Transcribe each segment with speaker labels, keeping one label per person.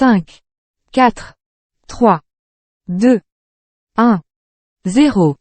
Speaker 1: 5, 4, 3, 2, 1, 0.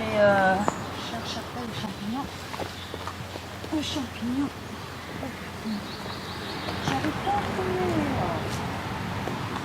Speaker 2: Cherche après les champignons. Les champignons. J'arrive pas à trouver.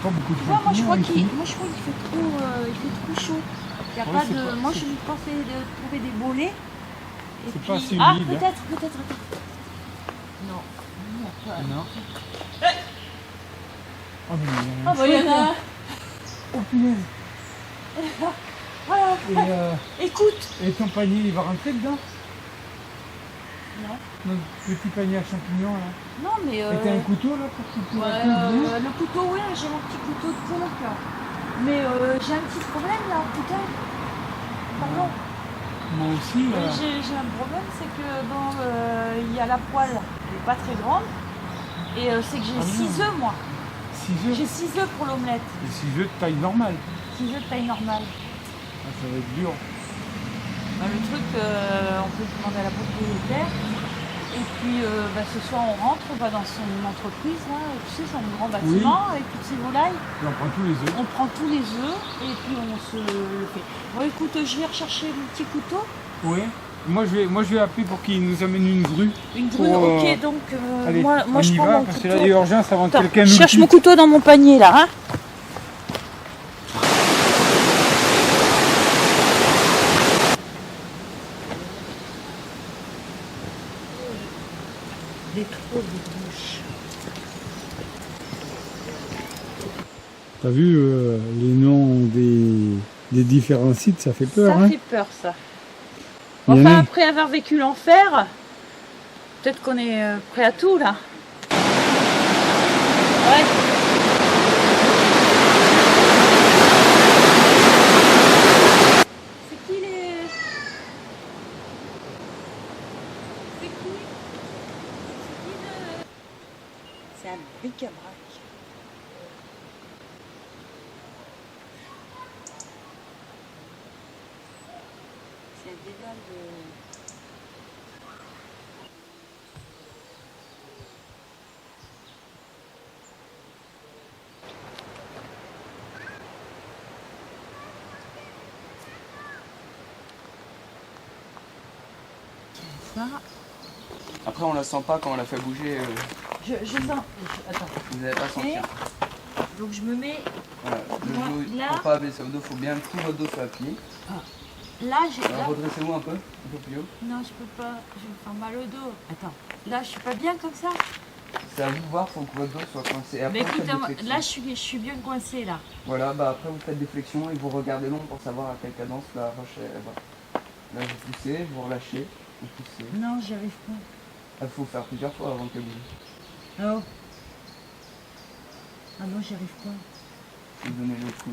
Speaker 3: Pas beaucoup de
Speaker 2: Tu vois, moi je crois
Speaker 3: champignons
Speaker 2: qu'il fait trop chaud. Il y a
Speaker 3: Ouais,
Speaker 2: pas
Speaker 3: c'est
Speaker 2: de.
Speaker 3: pas-
Speaker 2: Moi
Speaker 3: c'est-
Speaker 2: je lui pensais de trouver des bolets. Et
Speaker 3: C'est
Speaker 2: puis...
Speaker 3: pas assez
Speaker 2: Ah,
Speaker 3: humide, hein.
Speaker 2: peut-être. Non. Non, pas.
Speaker 3: Non. Oh, mais il y a
Speaker 2: Ah, bah il y en a un.
Speaker 3: Oh punaise.
Speaker 2: Voilà. Écoute.
Speaker 3: Et ton panier, il va rentrer dedans?
Speaker 2: Non.
Speaker 3: Notre petit panier à champignons là.
Speaker 2: Non, mais.
Speaker 3: Et t'as un couteau là pour couper
Speaker 2: Ouais,
Speaker 3: la coupe?
Speaker 2: le couteau, oui, j'ai mon petit couteau de coloc là. Mais j'ai un petit problème là, putain. Pardon.
Speaker 3: Moi aussi.
Speaker 2: J'ai un problème, c'est que bon, il y a la poêle, elle est pas très grande. Et c'est que j'ai 6 œufs moi.
Speaker 3: 6 œufs.
Speaker 2: J'ai 6 œufs pour l'omelette.
Speaker 3: Et 6 œufs de taille normale.
Speaker 2: 6 œufs de taille normale.
Speaker 3: Ah, ça va être dur.
Speaker 2: Bah, le truc, on peut demander à la propriétaire. Et puis ce soir on rentre, on va dans son entreprise, là, tu sais, c'est un grand bâtiment avec toutes ces volailles.
Speaker 3: Et on prend tous les œufs.
Speaker 2: On prend tous les œufs et puis on se le fait. Bon écoute, je vais rechercher mon petit couteau.
Speaker 3: Oui. Moi je vais appeler pour qu'il nous amène une grue.
Speaker 2: Une grue,
Speaker 3: Pour,
Speaker 2: ok, donc
Speaker 3: allez,
Speaker 2: moi
Speaker 3: on
Speaker 2: je
Speaker 3: y
Speaker 2: prends
Speaker 3: va,
Speaker 2: mon
Speaker 3: parce
Speaker 2: couteau.
Speaker 3: que là il y a urgence avant que
Speaker 2: Attends,
Speaker 3: quelqu'un
Speaker 2: je
Speaker 3: nous
Speaker 2: cherche
Speaker 3: tue.
Speaker 2: mon couteau dans mon panier là, hein. Des trous de bouche.
Speaker 3: T'as vu les noms des différents sites, ça fait peur,
Speaker 2: Ça
Speaker 3: hein?
Speaker 2: fait peur ça.
Speaker 3: Il y en
Speaker 2: Enfin
Speaker 3: a-
Speaker 2: après avoir vécu l'enfer, peut-être qu'on est prêt à tout là. Ouais. C'est qui les... C'est qui? C'est un bric-à-brac. C'est un dédale de... Ça,
Speaker 4: Après, on la sent pas quand on la fait bouger.
Speaker 2: je sens... Attends.
Speaker 4: Vous n'allez pas sentir.
Speaker 2: Donc je me mets...
Speaker 4: Voilà. Le
Speaker 2: Moi,
Speaker 4: dos,
Speaker 2: là-
Speaker 4: pour pas abaisser au dos, il faut bien tout votre dos sur la pied.
Speaker 2: Là, j'ai...
Speaker 4: Alors,
Speaker 2: Là...
Speaker 4: redressez-vous un peu plus haut.
Speaker 2: Non, je peux pas. Je vais me faire mal au dos. Attends. Là, je suis pas bien comme ça.
Speaker 4: C'est à vous de voir, faut que votre dos soit coincé. Après,
Speaker 2: Mais
Speaker 4: vous faites
Speaker 2: écoute,
Speaker 4: des flexions.
Speaker 2: là, je suis bien coincée là.
Speaker 4: Voilà, bah après, vous faites des flexions et vous regardez long pour savoir à quelle cadence la roche elle va. Là, vous poussez, vous relâchez, vous poussez.
Speaker 2: Non, j'y arrive pas.
Speaker 4: Il faut faire plusieurs fois avant qu'elle bouge.
Speaker 2: Oh. Ah non, j'y arrive pas.
Speaker 4: Vous donnez le coup.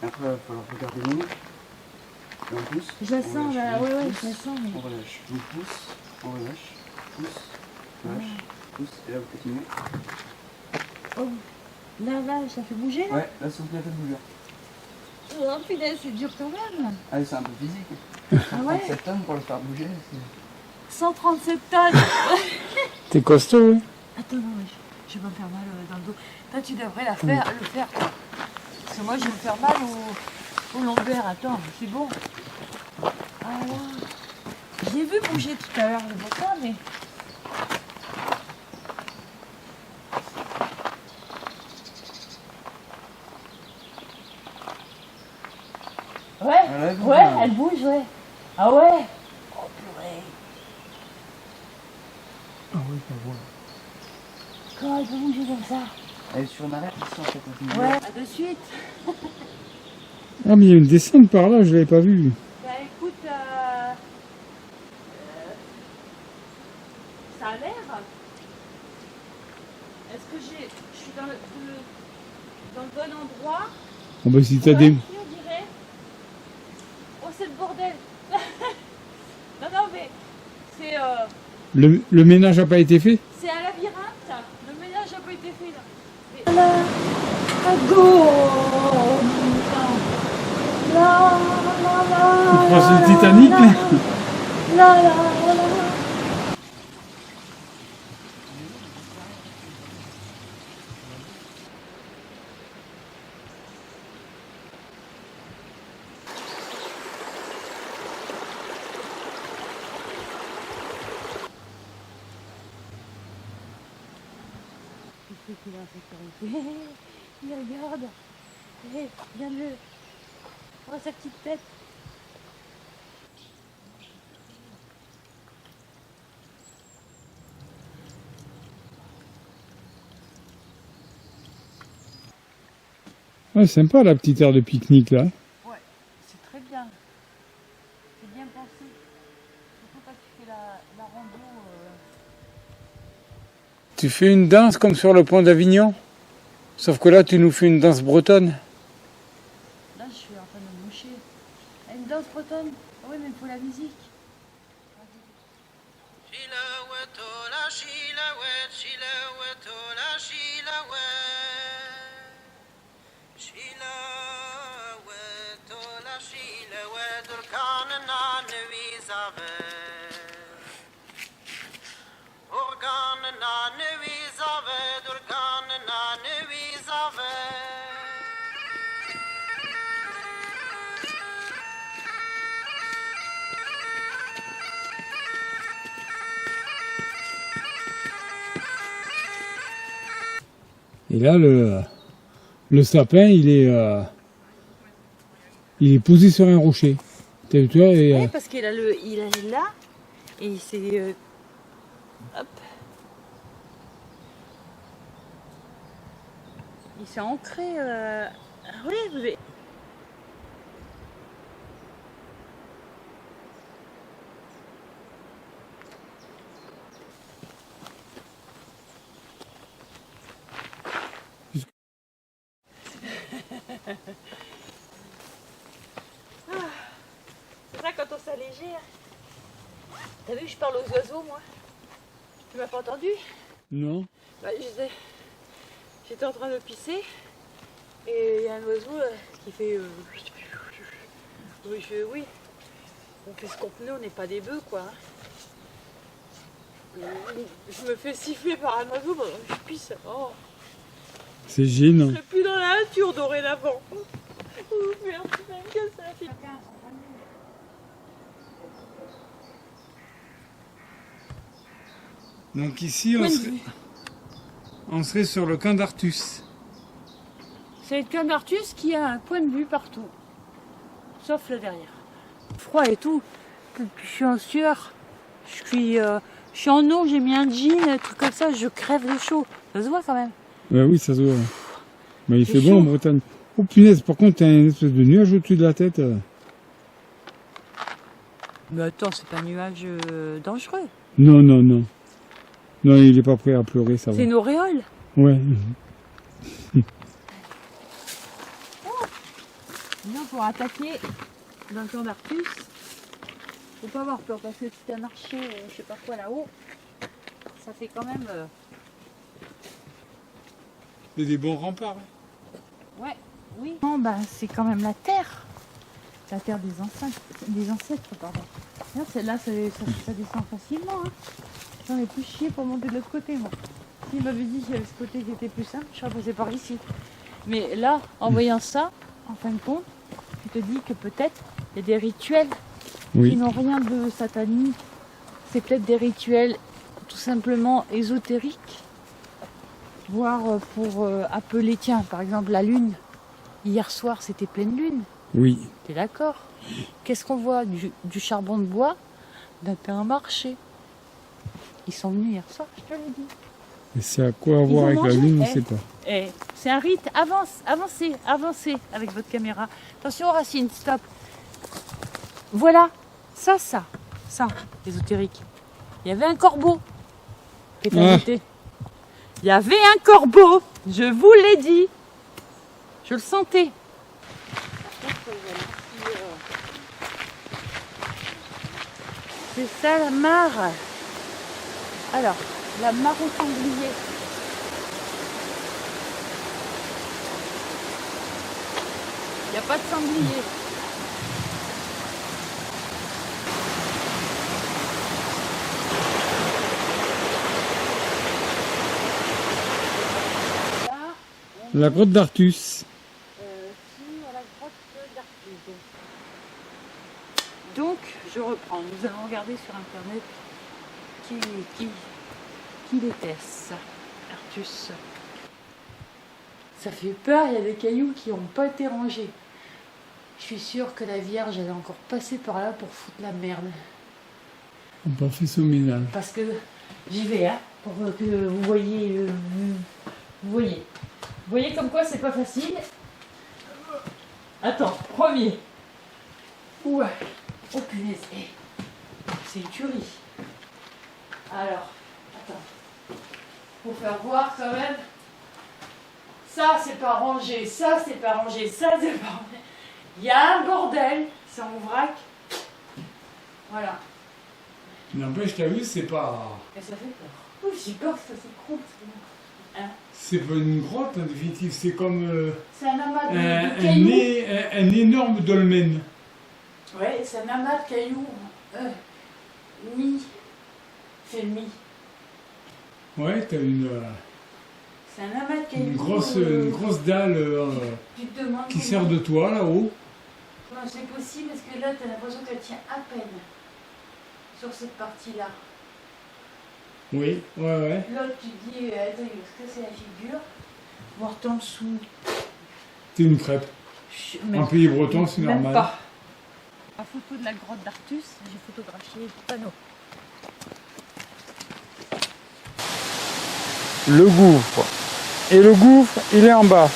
Speaker 4: Après, il va falloir regarder long. Et on pousse.
Speaker 2: Je la
Speaker 4: on
Speaker 2: sens
Speaker 4: relâche,
Speaker 2: là.
Speaker 4: on
Speaker 2: Ouais, ouais,
Speaker 4: pousse,
Speaker 2: je la sens. Mais...
Speaker 4: On relâche. On pousse, on relâche, pousse, relâche, pousse, et là vous continuez.
Speaker 2: Oh. Là, ça fait bouger là.
Speaker 4: Ouais, là, ça vous bien fait bouger.
Speaker 2: Oh putain, c'est dur quand même.
Speaker 4: Allez, c'est un peu physique.
Speaker 2: Ah ouais.
Speaker 4: 37 tonnes pour le faire bouger.
Speaker 2: 137 tonnes.
Speaker 3: T'es costaud, oui?
Speaker 2: Attends, non, mais je vais me faire mal dans le dos. Toi, tu devrais le faire, toi. Parce que moi, je vais me faire mal au lombaire. Attends, c'est bon. Ah là. J'ai vu bouger tout à l'heure, c'est pour ça, mais... Ouais,
Speaker 4: Voilà, vous
Speaker 2: ouais,
Speaker 4: pouvez.
Speaker 2: elle bouge, ouais. Ah ouais. Oh purée.
Speaker 3: Ah oui, ça voit.
Speaker 2: Comment elle peut bouger comme ça?
Speaker 4: Elle est sur une arête ici en fait.
Speaker 2: Ouais, à de suite.
Speaker 3: Ah, mais il y a une descente par là, je l'avais pas vue.
Speaker 2: Bah écoute, ça a l'air. Est-ce que je suis dans le bon endroit?
Speaker 3: Ah bah si t'as
Speaker 2: Ouais,
Speaker 3: des...
Speaker 2: si, on dirait. Oh, c'est le bordel. Non, non, mais c'est
Speaker 3: Le ménage a pas été fait?
Speaker 2: un labyrinthe. Le ménage n'a pas été fait là. Mais... À gauche. La, la,
Speaker 3: Tu crois c'est le Titanic là?
Speaker 2: la, la, la. Qu'il est en sécurité. Il regarde. Hé, regarde-le. Oh, sa petite tête.
Speaker 3: Ouais, sympa la petite aire de pique-nique là.
Speaker 2: Ouais, c'est très bien. C'est bien pensé. Surtout quand tu fais la rando.
Speaker 3: Tu fais une danse comme sur le pont d'Avignon? Sauf que là, tu nous fais une danse bretonne.
Speaker 2: Là, je suis en train de me moucher. Une danse bretonne. Ah oui, mais il faut la musique.
Speaker 3: Et là, le sapin, il est posé sur un rocher. Tu vois, et,
Speaker 2: Oui, parce qu'il a il est là. Et il s'est... hop. Il s'est ancré... Oui, vous avez... C'est ça quand on s'allégère. T'as vu, je parle aux oiseaux, moi. Tu m'as pas entendu?
Speaker 3: non.
Speaker 2: Bah, j'étais en train de pisser. Et il y a un oiseau là, qui fait... Oui, oui. On fait ce qu'on peut, on n'est pas des bœufs, quoi. Je me fais siffler par un oiseau pendant que je pisse. Oh.
Speaker 3: C'est gênant.
Speaker 2: Je serai plus dans la nature dorénavant. Oh merde, c'est même que ça.
Speaker 3: Donc ici,
Speaker 2: Point de vue.
Speaker 3: on serait sur le camp d'Artus.
Speaker 2: C'est le camp d'Artus qui a un point de vue partout. Sauf là derrière. Froid et tout. Je suis en sueur. Je suis en eau, j'ai mis un jean, un truc comme ça, je crève de chaud. Ça se voit quand même.
Speaker 3: Bah oui, ça se voit. Mais il
Speaker 2: C'est
Speaker 3: fait bon
Speaker 2: chaud.
Speaker 3: en Bretagne. Oh punaise, par contre, t'as une espèce de nuage au-dessus de la tête.
Speaker 2: Mais attends, c'est pas un nuage dangereux.
Speaker 3: Non, non, non. Non, il est pas prêt à pleurer, ça va.
Speaker 2: C'est une auréole.
Speaker 3: Ouais.
Speaker 2: Sinon, pour attaquer dans le camp d'Artus, faut pas avoir peur parce que si t'as marché, je sais pas quoi là-haut, ça fait quand même.
Speaker 3: C'est des bons remparts.
Speaker 2: Ouais, oui. Non, bah c'est quand même la terre des ancêtres, pardon. Regarde, celle-là, ça descend facilement. Hein. J'en ai plus chié pour monter de l'autre côté, moi. S'il m'avait dit qu'il y avait ce côté qui était plus simple, je serais passé par ici. Mais là, en voyant ça, en fin de compte, tu te dis que peut-être il y a des rituels qui
Speaker 3: Oui.
Speaker 2: n'ont rien de satanique. C'est peut-être des rituels tout simplement ésotériques. Voire pour appeler, tiens, par exemple la lune. Hier soir, c'était pleine lune.
Speaker 3: Oui.
Speaker 2: T'es d'accord? Qu'est-ce qu'on voit? Du charbon de bois d'un marché. Ils sont venus hier soir, je te l'ai dit.
Speaker 3: Et c'est à quoi voir avec la lune, on ne sait pas.
Speaker 2: Eh, c'est un rite. Avance, avancez, avancez avec votre caméra. Attention Racine, stop. Voilà, ça, ésotérique. Il y avait un corbeau. Qui était invité. Il y avait un corbeau, je vous l'ai dit. Je le sentais. C'est ça la mare. Alors, la mare au sanglier. Il n'y a pas de sanglier.
Speaker 3: La grotte d'Artus.
Speaker 2: Sur la grotte d'Artus. Donc, je reprends. Nous allons regarder sur internet qui était-ce, Artus. Ça fait peur, il y a des cailloux qui n'ont pas été rangés. Je suis sûre que la Vierge, elle est encore passée par là pour foutre la merde.
Speaker 3: On n'a pas fait son ménage.
Speaker 2: Parce que j'y vais, hein, pour que vous voyez. Vous voyez. Vous voyez comme quoi c'est pas facile. Attends, premier. Ouais. Oh punaise. Eh, c'est une tuerie. Alors, attends. Faut faire voir quand même. Ça c'est pas rangé, ça c'est pas rangé, ça c'est pas rangé. Il y a un bordel, c'est en vrac. Voilà.
Speaker 3: N'empêche, t'as vu, c'est pas...
Speaker 2: Et ça fait peur. Oh, j'ai peur que ça s'écroule. Hein?
Speaker 3: C'est pas une grotte en définitive, c'est comme
Speaker 2: C'est un amas de cailloux.
Speaker 3: un énorme dolmen.
Speaker 2: Ouais, c'est un amas de cailloux. Fait mi.
Speaker 3: Ouais, t'as
Speaker 2: C'est un amas de cailloux.
Speaker 3: une grosse dalle
Speaker 2: Tu te demandes
Speaker 3: qui sert de toit là-haut.
Speaker 2: Non, c'est possible parce que là, tu as l'impression qu'elle tient à peine sur cette partie-là.
Speaker 3: Oui, ouais.
Speaker 2: L'autre, tu te dis, attends, il va se casser la figure. Voir en dessous.
Speaker 3: C'est une crêpe. En pays breton, c'est
Speaker 2: Même
Speaker 3: normal.
Speaker 2: pas. La photo de la grotte d'Artus, j'ai photographié le panneau.
Speaker 3: Le gouffre. Et le gouffre, il est en bas.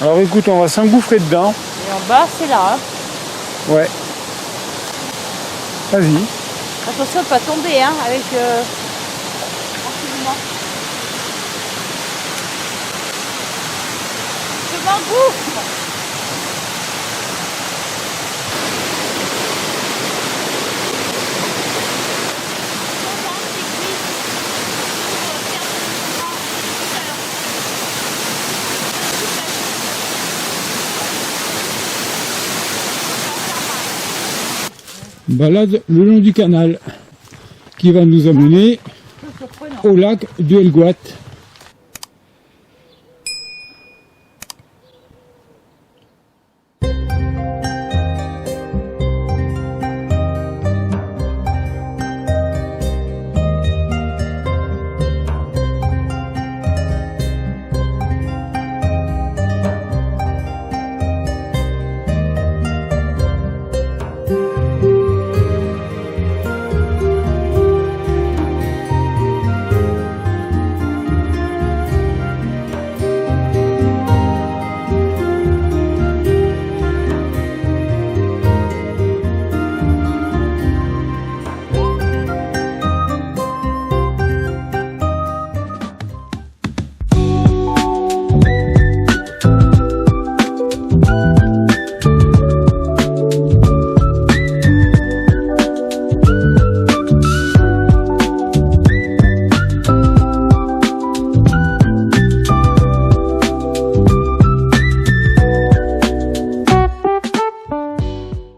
Speaker 3: Alors écoute, on va s'engouffrer dedans.
Speaker 2: Et en bas, c'est là. Hein.
Speaker 3: Ouais. Vas-y.
Speaker 2: Attention de ne pas tomber hein, avec... tranquillement. Je m'engouffre.
Speaker 3: Balade le long du canal qui va nous amener au lac du Helgoat.